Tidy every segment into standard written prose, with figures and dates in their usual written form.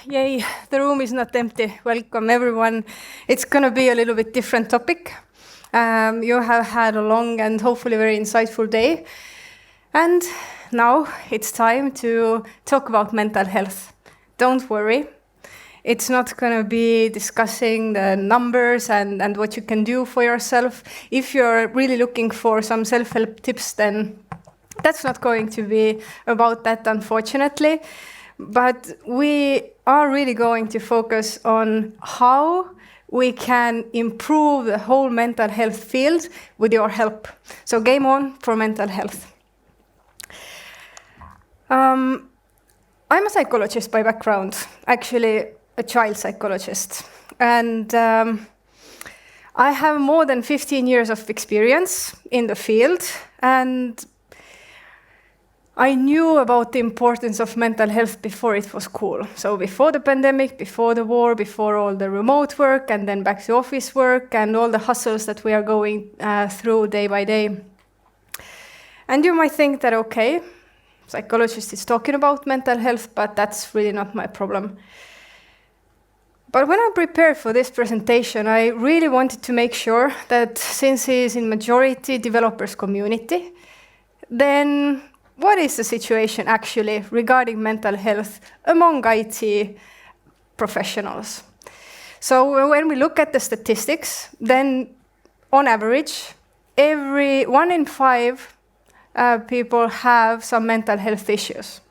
Yay, the room is not empty. Welcome everyone. It's going to be a little bit different topic. You have had a long and hopefully very insightful day. And now it's time to talk about mental health. Don't worry. It's not going to be discussing the numbers and what you can do for yourself. If you're really looking for some self-help tips, then that's not going to be about that, unfortunately. But we are really going to focus on how we can improve the whole mental health field with your help. So game on for mental health. I'm a psychologist by background, actually a child psychologist. And I have more than 15 years of experience in the field, and I knew about the importance of mental health before it was cool. So before the pandemic, before the war, before all the remote work, and then back to office work, and all the hustles that we are going through day by day. And you might think that, okay, psychologist is talking about mental health, but that's really not my problem. But when I prepared for this presentation, I really wanted to make sure that since he is in majority developers community, then what is the situation actually regarding mental health among IT professionals? So when we look at the statistics, then on average, every 1 in 5 people have some mental health issues.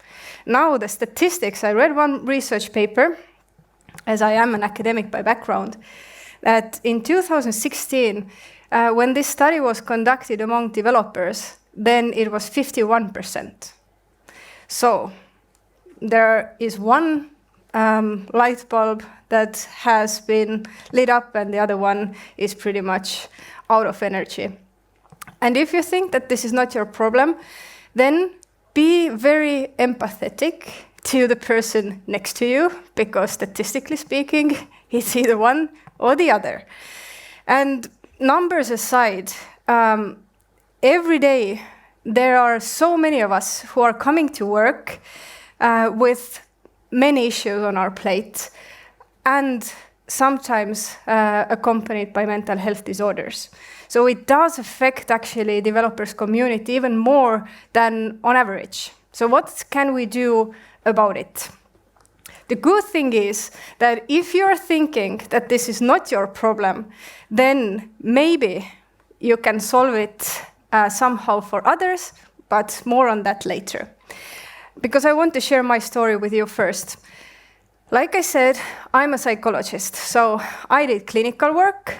Now the statistics, I read one research paper, as I am an academic by background, that in 2016, when this study was conducted among developers, then it was 51%. So there is one light bulb that has been lit up and the other one is pretty much out of energy. And if you think that this is not your problem, then be very empathetic to the person next to you, because statistically speaking, it's either one or the other. And numbers aside, every day, there are so many of us who are coming to work with many issues on our plate, and sometimes accompanied by mental health disorders. So it does affect actually developers community even more than on average. So what can we do about it? The good thing is that if you're thinking that this is not your problem, then maybe you can solve it somehow for others, but more on that later. Because I want to share my story with you first. Like I said, I'm a psychologist, so I did clinical work.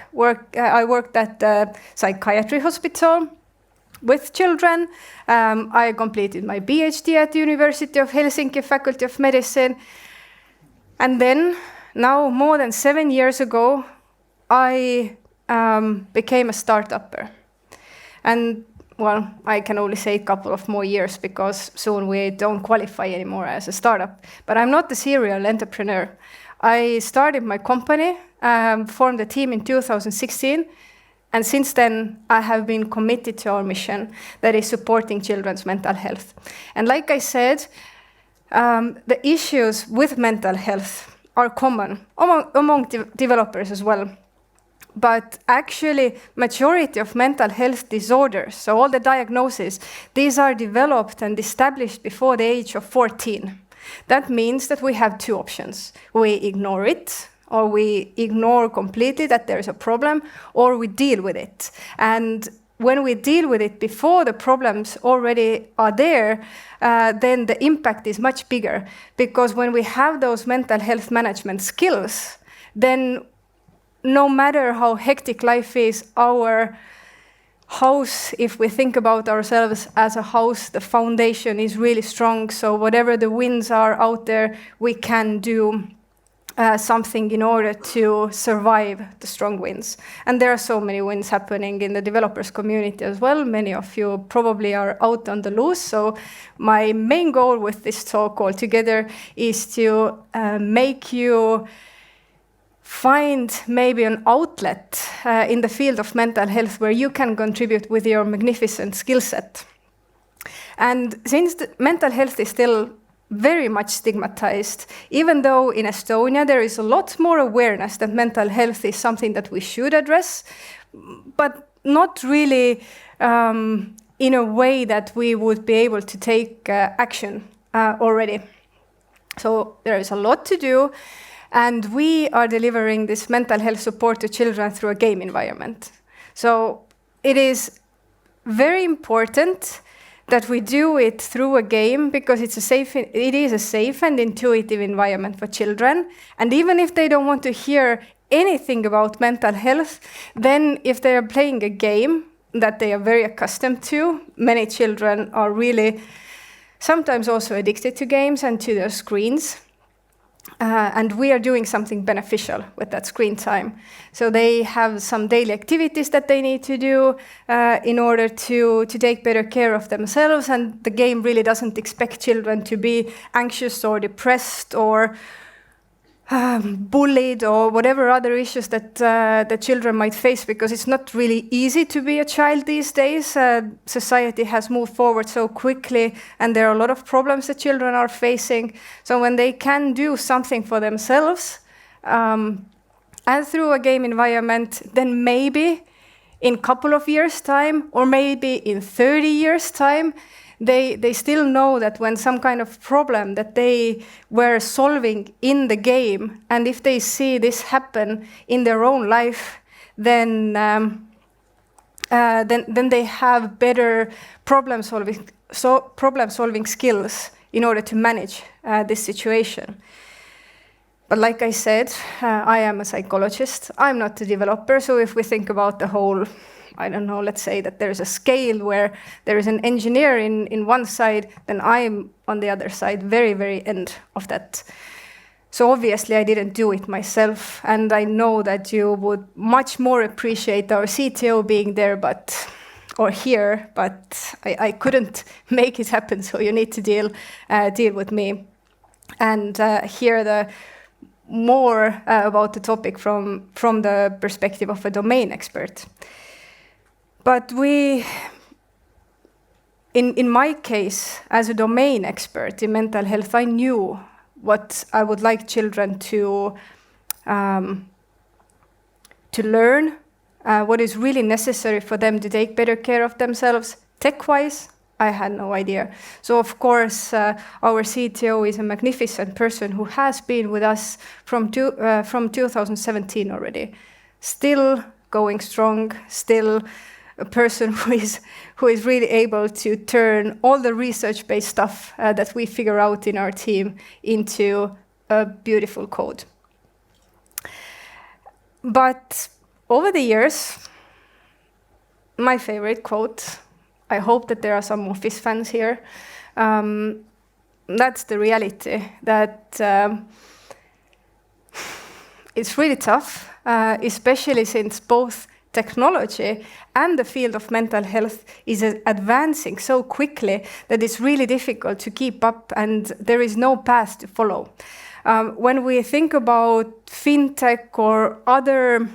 I worked at the psychiatry hospital with children. I completed my PhD at the University of Helsinki Faculty of Medicine. And then, now more than 7 years ago, I became a startupper. And, well, I can only say a couple of more years because soon we don't qualify anymore as a startup. But I'm not a serial entrepreneur. I started my company, formed a team in 2016, and since then I have been committed to our mission that is supporting children's mental health. And like I said, the issues with mental health are common among developers as well. But actually, majority of mental health disorders, so all the diagnoses, these are developed and established before the age of 14. That means that we have two options. We ignore it, or we ignore completely that there is a problem, or we deal with it. And when we deal with it before the problems already are there, then the impact is much bigger. Because when we have those mental health management skills, then no matter how hectic life is, our house, if we think about ourselves as a house, the foundation is really strong. So whatever the winds are out there, we can do something in order to survive the strong winds. And there are so many winds happening in the developers community as well. Many of you probably are out on the loose. So my main goal with this talk altogether is to make you find maybe an outlet in the field of mental health where you can contribute with your magnificent skill set. And since mental health is still very much stigmatized, even though in Estonia there is a lot more awareness that mental health is something that we should address, but not really in a way that we would be able to take action already. So there is a lot to do, and we are delivering this mental health support to children through a game environment. So it is very important that we do it through a game, because it is a safe and intuitive environment for children. And even if they don't want to hear anything about mental health, then if they are playing a game that they are very accustomed to, many children are really sometimes also addicted to games and to their screens. And we are doing something beneficial with that screen time. So they have some daily activities that they need to do in order to take better care of themselves. And the game really doesn't expect children to be anxious or depressed or bullied or whatever other issues that the children might face, because it's not really easy to be a child these days. Society has moved forward so quickly, and there are a lot of problems that children are facing. So when they can do something for themselves and through a game environment, then maybe in a couple of years' time, or maybe in 30 years' time, they still know that when some kind of problem that they were solving in the game, and if they see this happen in their own life, then they have better problem solving skills in order to manage this situation. But like I said, I am a psychologist. I'm not a developer. So if we think about the whole, I don't know, let's say that there's a scale where there is an engineer in one side, then I'm on the other side, very, very end of that. So obviously I didn't do it myself, and I know that you would much more appreciate our CTO being there, or here, but I couldn't make it happen, so you need to deal with me and hear more about the topic from the perspective of a domain expert. But in my case, as a domain expert in mental health, I knew what I would like children to learn, what is really necessary for them to take better care of themselves. Tech-wise, I had no idea. So of course, our CTO is a magnificent person who has been with us from 2017 already. Still going strong, still a person who is really able to turn all the research-based stuff that we figure out in our team into a beautiful code. But over the years, my favorite quote, I hope that there are some Office fans here, that's the reality, that it's really tough, especially since both technology and the field of mental health is advancing so quickly that it's really difficult to keep up, and there is no path to follow. When we think about fintech or other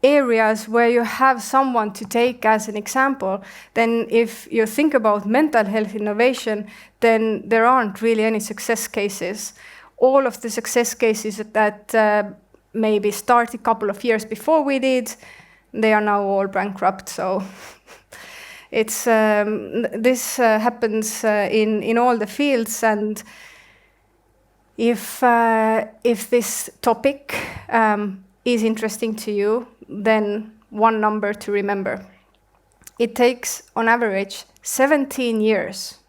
areas where you have someone to take as an example, then if you think about mental health innovation, then there aren't really any success cases. All of the success cases that maybe started a couple of years before we did, they are now all bankrupt. So it's this happens in all the fields. And if this topic is interesting to you, then one number to remember. It takes, on average, 17 years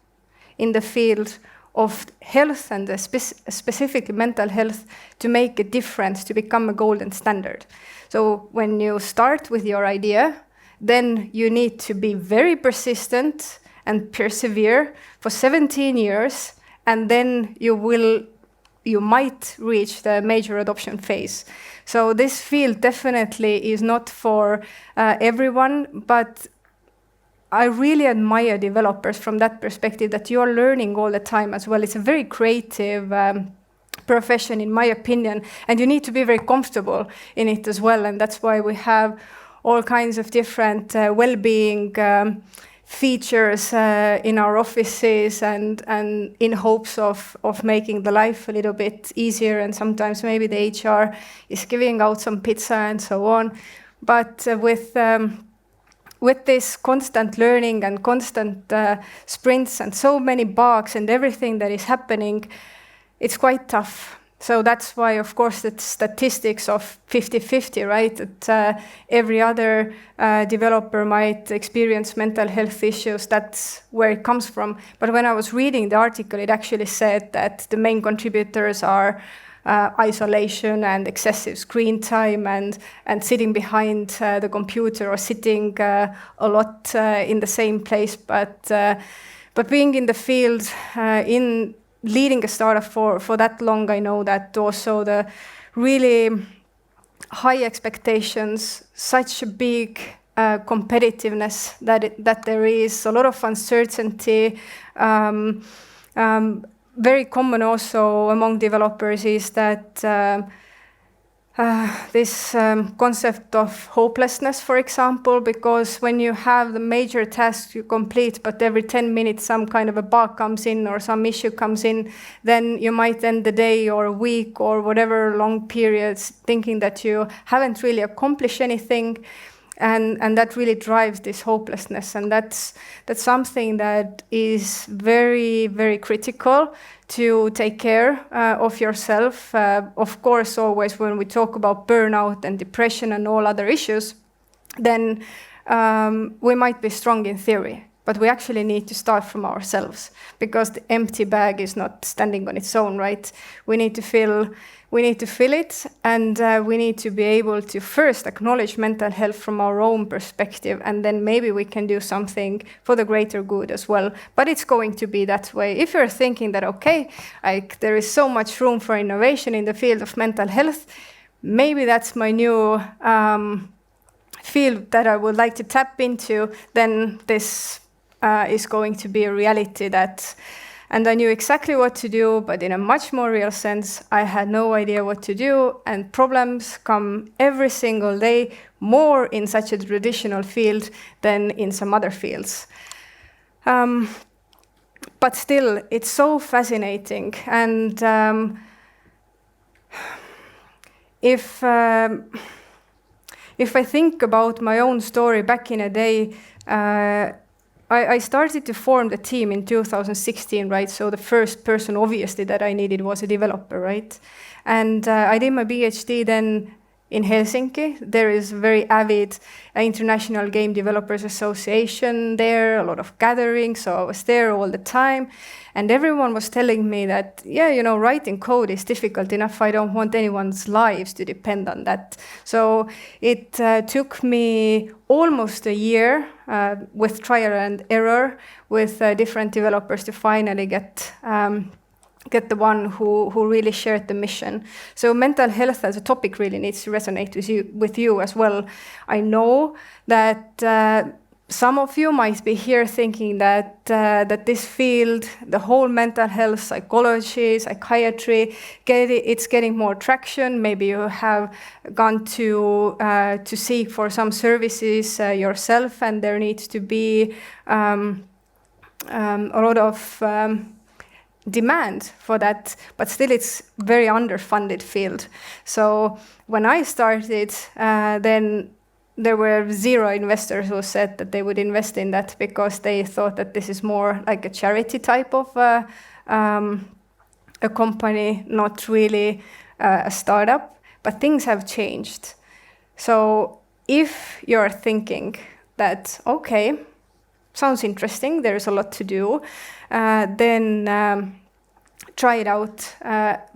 in the field of health and specifically mental health to make a difference, to become a golden standard. So when you start with your idea, then you need to be very persistent and persevere for 17 years, and then you might reach the major adoption phase. So this field definitely is not for everyone, but I really admire developers from that perspective, that you're learning all the time as well. It's a very creative profession, in my opinion, and you need to be very comfortable in it as well. And that's why we have all kinds of different well-being features in our offices and in hopes of making the life a little bit easier, and sometimes maybe the HR is giving out some pizza and so on. But with this constant learning and constant sprints and so many bugs and everything that is happening, it's quite tough. So that's why, of course, the statistics of 50-50, right? That every other developer might experience mental health issues. That's where it comes from. But when I was reading the article, it actually said that the main contributors are isolation and excessive screen time and sitting behind the computer or sitting a lot in the same place. But being in the field, in leading a startup for that long, I know that also the really high expectations, such a big competitiveness that there is, a lot of uncertainty. Very common also among developers is that this concept of hopelessness, for example, because when you have the major tasks you complete, but every 10 minutes some kind of a bug comes in or some issue comes in, then you might end the day or a week or whatever long periods thinking that you haven't really accomplished anything. And that really drives this hopelessness, and that's something that is very, very critical to take care of yourself. Of course, always when we talk about burnout and depression and all other issues, then we might be strong in theory, but we actually need to start from ourselves, because the empty bag is not standing on its own, right? We need to feel it, and we need to be able to first acknowledge mental health from our own perspective, and then maybe we can do something for the greater good as well. But it's going to be that way. If you're thinking that, okay, there is so much room for innovation in the field of mental health, maybe that's my new field that I would like to tap into, then this is going to be a reality and I knew exactly what to do, but in a much more real sense, I had no idea what to do, and problems come every single day, more in such a traditional field than in some other fields. But still, it's so fascinating, and if I think about my own story back in a day, I started to form the team in 2016, right? So the first person, obviously, that I needed was a developer, right? And I did my PhD then in Helsinki. There is a very avid International Game Developers Association there, a lot of gatherings, so I was there all the time. And everyone was telling me that, yeah, you know, writing code is difficult enough. I don't want anyone's lives to depend on that. So it took me almost a year with trial and error with different developers to finally get the one who really shared the mission. So mental health as a topic really needs to resonate with you as well. I know that some of you might be here thinking that this field, the whole mental health, psychology, psychiatry, it's getting more traction. Maybe you have gone to seek for some services yourself, and there needs to be a lot of demand for that, but still it's very underfunded field. So when I started, then there were 0 investors who said that they would invest in that, because they thought that this is more like a charity type of a company, not really a startup. But things have changed. So if you're thinking that, okay, sounds interesting, there's a lot to do, then try it out,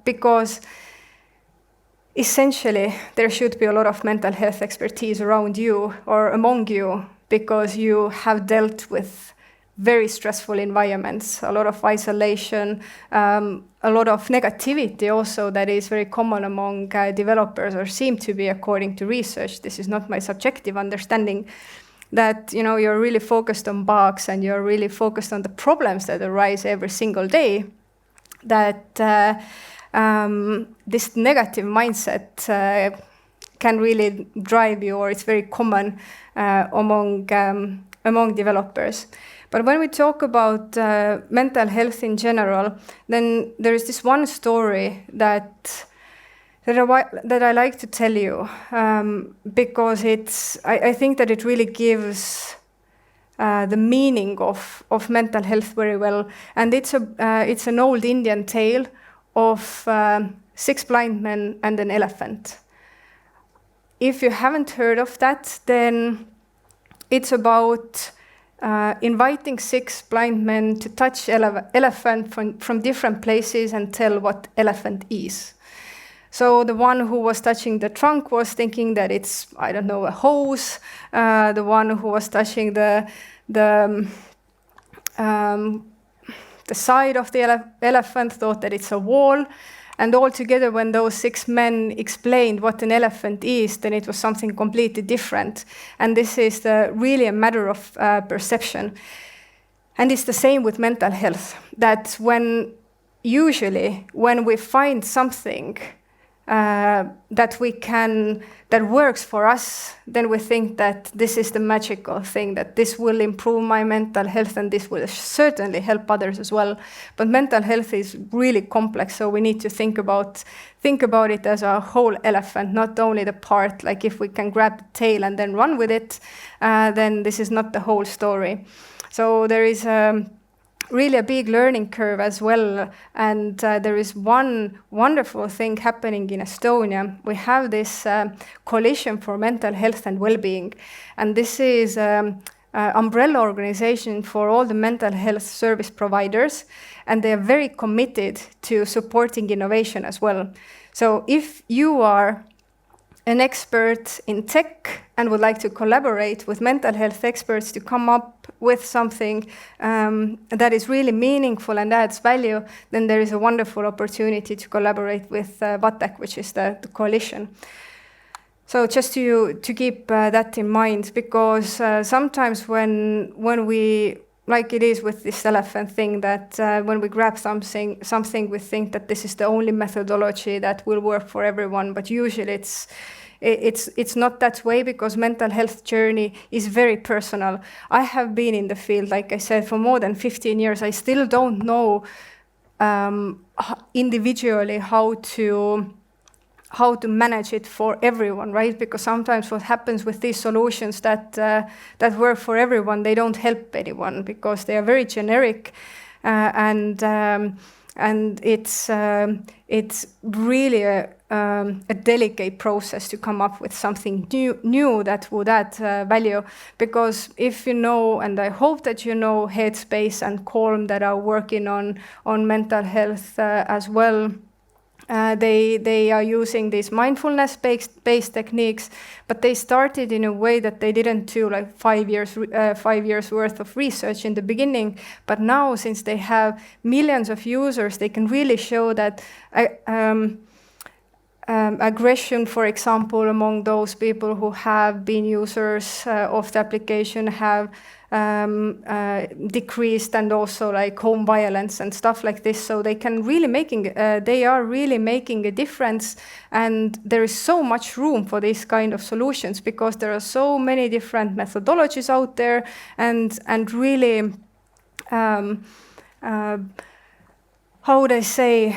because essentially there should be a lot of mental health expertise around you or among you, because you have dealt with very stressful environments, a lot of isolation, a lot of negativity also that is very common among developers, or seem to be according to research. This is not my subjective understanding, that you're really focused on bugs and you're really focused on the problems that arise every single day, that this negative mindset can really drive you, or it's very common among among developers. But when we talk about mental health in general, then there is this one story that I like to tell you, because I think that it really gives the meaning of mental health very well. And it's an old Indian tale of 6 blind men and an elephant. If you haven't heard of that, then it's about inviting 6 blind men to touch elephant from different places and tell what elephant is. So the one who was touching the trunk was thinking that it's, I don't know, a hose. The one who was touching the side of the elephant thought that it's a wall. And altogether, when those 6 men explained what an elephant is, then it was something completely different. And this is really a matter of perception. And it's the same with mental health, that usually when we find something that works for us, then we think that this is the magical thing, that this will improve my mental health and this will certainly help others as well. But mental health is really complex, so we need to think about it as a whole elephant, not only the part, like if we can grab the tail and then run with it, then this is not the whole story. So there is really a big learning curve as well. And there is one wonderful thing happening in Estonia. We have this coalition for mental health and well-being. And this is an umbrella organization for all the mental health service providers. And they are very committed to supporting innovation as well. So if you are an expert in tech and would like to collaborate with mental health experts to come up with something that is really meaningful and adds value, then there is a wonderful opportunity to collaborate with VATEC, which is the coalition. So just to keep that in mind, because sometimes when we, like it is with this elephant thing, that when we grab something, we think that this is the only methodology that will work for everyone. But usually it's not that way, because mental health journey is very personal. I have been in the field, like I said, for more than 15 years. I still don't know individually how to manage it for everyone, right? Because sometimes what happens with these solutions that work for everyone, they don't help anyone because they are very generic, and it's really a delicate process to come up with something new that would add value. Because if you know, and I hope that you know, Headspace and Calm that are working on mental health as well. They are using these mindfulness-based techniques, but they started in a way that they didn't do like 5 years worth of research in the beginning. But now, since they have millions of users, they can really show that aggression, for example, among those people who have been users of the application have decreased, and also like home violence and stuff like this. So they can really they are really making a difference, and there is so much room for these kind of solutions because there are so many different methodologies out there, and really, how would I say?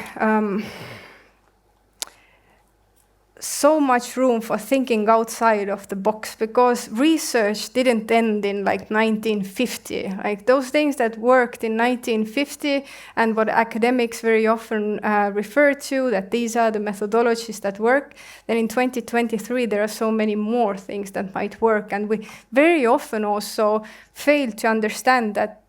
So much room for thinking outside of the box, because research didn't end in like 1950. Like those things that worked in 1950 and what academics very often refer to, that these are the methodologies that work, then in 2023 there are so many more things that might work. And we very often also fail to understand that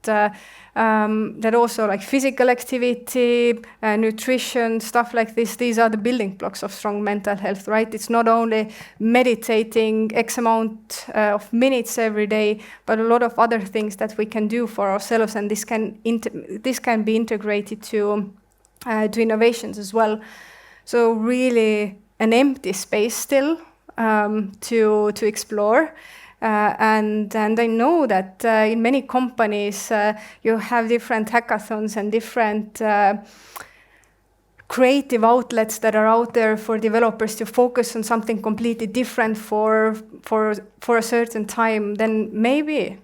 that also like physical activity, nutrition, stuff like this, these are the building blocks of strong mental health, right? It's not only meditating X amount of minutes every day, but a lot of other things that we can do for ourselves, and this can be integrated to innovations as well. So really an empty space still to explore. And I know that in many companies you have different hackathons and different creative outlets that are out there for developers to focus on something completely different for a certain time. Then maybe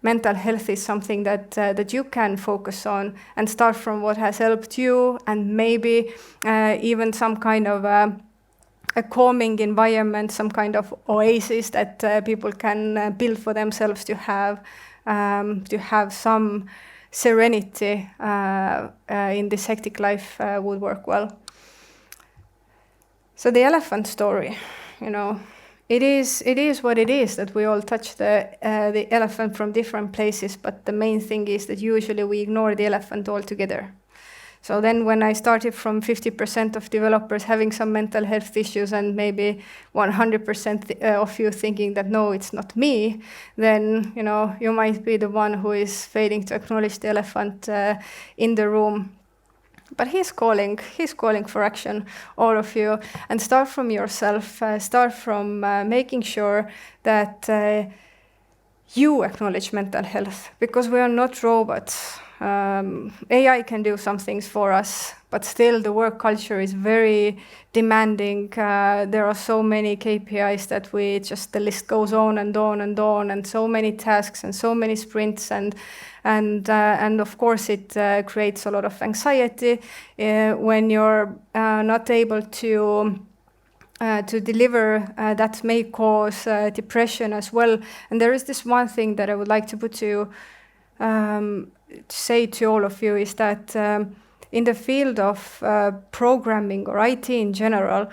mental health is something that you can focus on and start from what has helped you, and maybe even some kind of a calming environment, some kind of oasis that people can build for themselves to have some serenity in this hectic life would work well. So the elephant story, it is what it is, that we all touch the elephant from different places, but the main thing is that usually we ignore the elephant altogether. So then when I started from 50% of developers having some mental health issues and maybe 100% of you thinking that no, it's not me, then you might be the one who is failing to acknowledge the elephant in the room. But he's calling for action, all of you, and start from yourself, start from making sure that you acknowledge mental health, because we are not robots. AI can do some things for us, but still the work culture is very demanding. There are so many KPIs that the list goes on and on and on, and so many tasks and so many sprints, and of course it creates a lot of anxiety when you're not able to deliver. That may cause depression as well. And there is this one thing that I would like to put to say to all of you, is that in the field of programming or IT in general,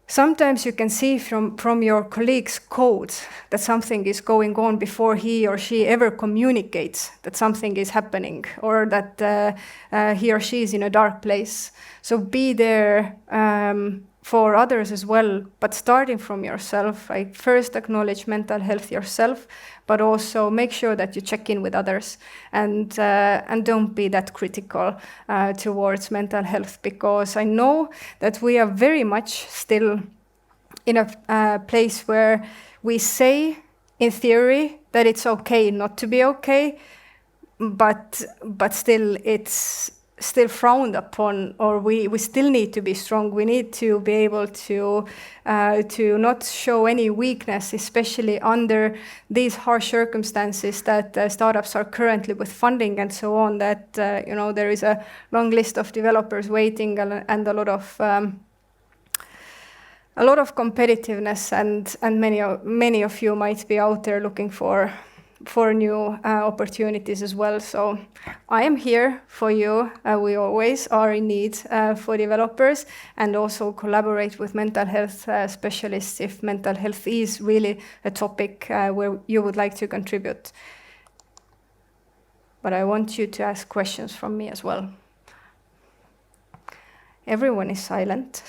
sometimes you can see from your colleague's code that something is going on before he or she ever communicates that something is happening, or that he or she is in a dark place. So be there for others as well, but starting from yourself. First acknowledge mental health yourself, but also make sure that you check in with others, and don't be that critical towards mental health, because I know that we are very much still in a place where we say in theory that it's okay not to be okay, but still it's still frowned upon, or we still need to be strong. We need to be able to not show any weakness, especially under these harsh circumstances that startups are currently with funding and so on, that there is a long list of developers waiting, and a lot of competitiveness, and many of you might be out there looking for new opportunities as well. So I am here for you. We always are in need for developers, and also collaborate with mental health specialists if mental health is really a topic where you would like to contribute. But I want you to ask questions from me as well. Everyone is silent.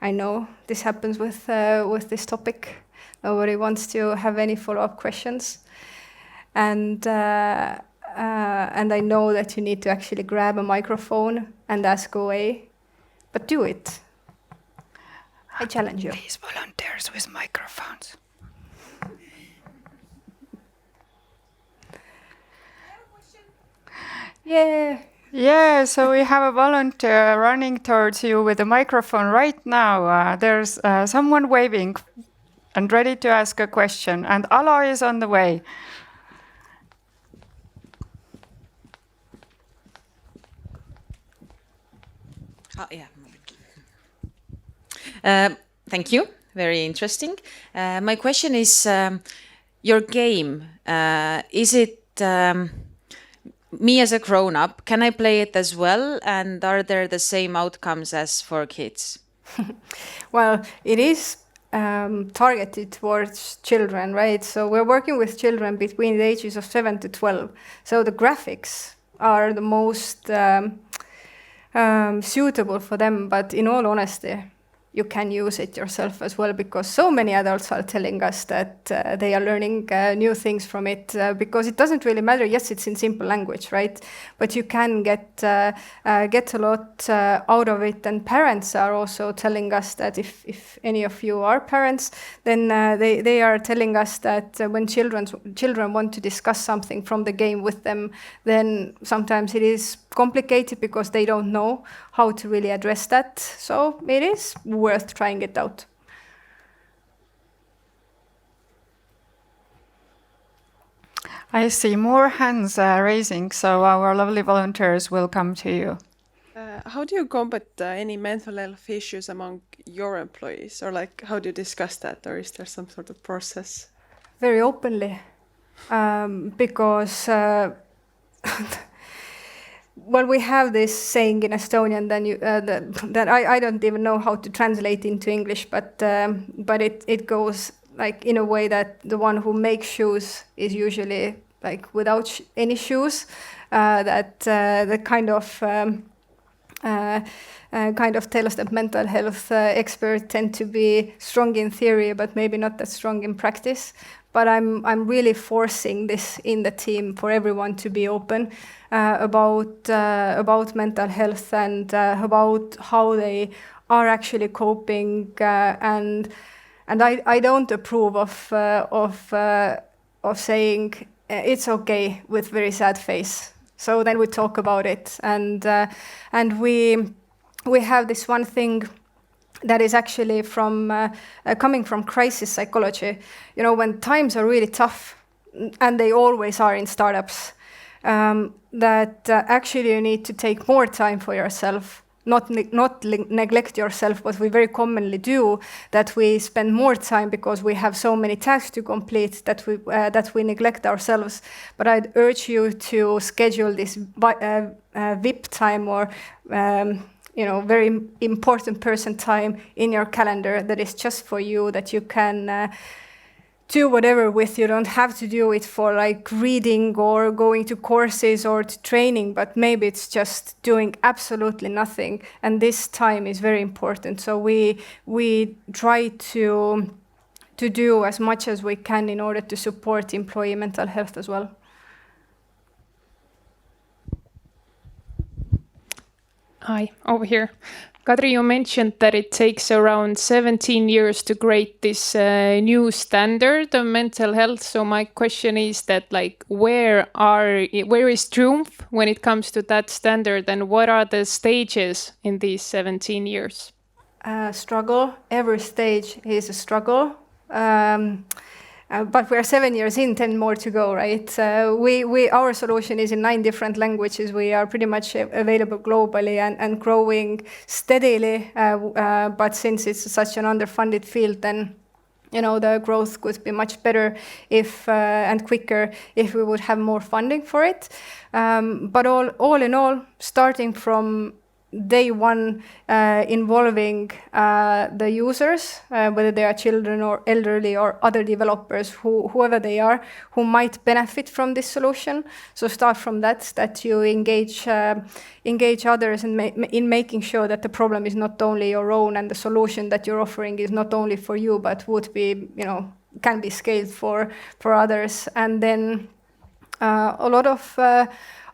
I know this happens with this topic. Nobody wants to have any follow-up questions. And I know that you need to actually grab a microphone and ask away, but do it. I challenge you. These volunteers with microphones. Yeah. Yeah, so we have a volunteer running towards you with a microphone right now. There's someone waving and ready to ask a question, and Alo is on the way. Thank you. Very interesting. My question is, your game, is it me as a grown-up? Can I play it as well? And are there the same outcomes as for kids? Well, it is targeted towards children, right? So we're working with children between the ages of 7 to 12. So the graphics are the most suitable for them, but in all honesty, you can use it yourself as well, because so many adults are telling us that they are learning new things from it, because it doesn't really matter. Yes, it's in simple language, right? But you can get a lot out of it. And parents are also telling us that if any of you are parents, then they are telling us that when children want to discuss something from the game with them, then sometimes it is complicated because they don't know how to really address that. So it is worth trying it out. I see more hands raising, so our lovely volunteers will come to you. How do you combat any mental health issues among your employees, or like how do you discuss that, or is there some sort of process? Very openly, because well, we have this saying in Estonian that I don't even know how to translate into English, but it goes like in a way that the one who makes shoes is usually like without any shoes. That the kind of tells that mental health experts tend to be strong in theory, but maybe not that strong in practice. But I'm really forcing this in the team for everyone to be open about mental health and about how they are actually coping. And I don't approve of saying it's okay with very sad face. So then we talk about it, and we have this one thing that is actually from coming from crisis psychology. You know, when times are really tough, and they always are in startups, that actually you need to take more time for yourself, not neglect yourself, what we very commonly do, that we spend more time because we have so many tasks to complete that we neglect ourselves. But I'd urge you to schedule this VIP time or very important person time in your calendar that is just for you, that you can do whatever with. You don't have to do it for like reading or going to courses or to training, but maybe it's just doing absolutely nothing. And this time is very important. So we try to do as much as we can in order to support employee mental health as well. Hi, over here. Kadri, you mentioned that it takes around 17 years to create this new standard of mental health. So my question is that, like, where is Triumf when it comes to that standard, and what are the stages in these 17 years? Struggle. Every stage is a struggle. But we're 7 years in, 10 more to go, right? Our solution is in 9 different languages. We are pretty much available globally and growing steadily. But since it's such an underfunded field, then the growth could be much better and quicker if we would have more funding for it. But all in all, starting from day one, involving the users, whether they are children or elderly or other developers, whoever they are, who might benefit from this solution. So start from that you engage others in making sure that the problem is not only your own and the solution that you're offering is not only for you, but would be, can be scaled for others. And then a lot of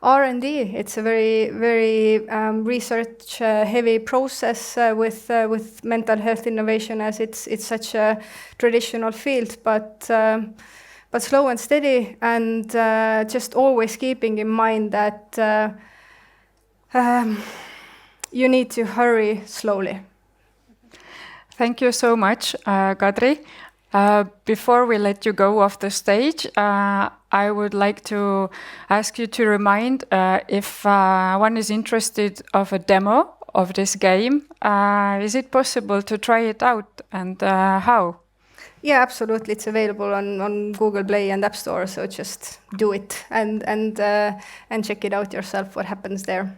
R&D. It's a very, very research-heavy process with mental health innovation, as it's such a traditional field. But slow and steady, and just always keeping in mind that you need to hurry slowly. Thank you so much, Kadri. Before we let you go off the stage, I would like to ask you to remind if one is interested of a demo of this game, is it possible to try it out, and how? Yeah, absolutely. It's available on Google Play and App Store, so just do it and check it out yourself, what happens there.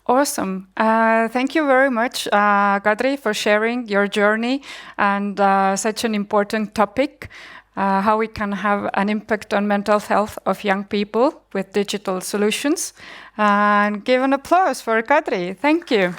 Awesome. Thank you very much, Kadri, for sharing your journey and such an important topic, how we can have an impact on mental health of young people with digital solutions. And give an applause for Kadri. Thank you.